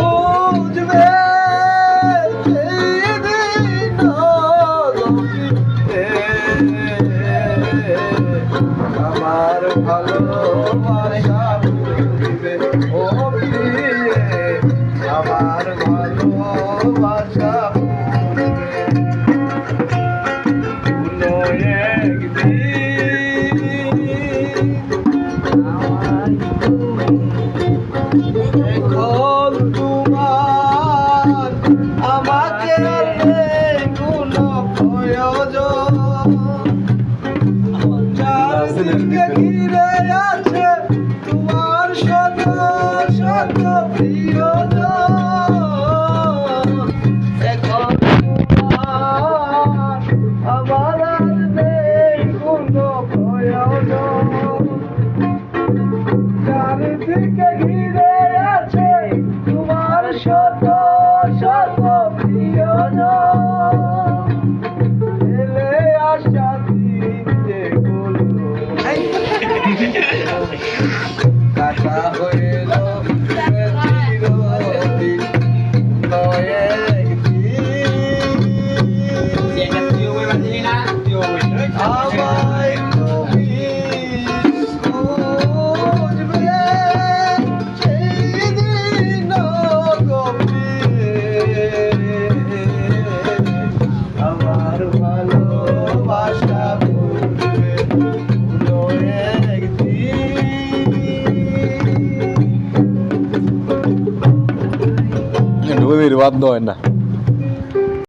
বুঝবে সেদিন গভীরে আমার ভালোবাসা বুঝবে ও প্রিয়ে আমার ভালোবাসা বুঝবে কোনো একদিন এখন তোমার আমাকে আর নেই কোনো প্রয়োজন চারদিকে ঘিরে আছে তোমার শত শত প্রিয়জন এখন তোমার আমার আর নেই কোনো প্রয়োজন চারিদিকে ঘিরে আছে তোমার শত শত প্রিয়জন এলে আশা দিতে বললো কাটা হইল চিরদিন নয় একদিন আমায় তুমি বুঝবে সেদিন গভীরে আমার ভালোবাসা বুঝবে কোনো একদিন Nur wir warten da.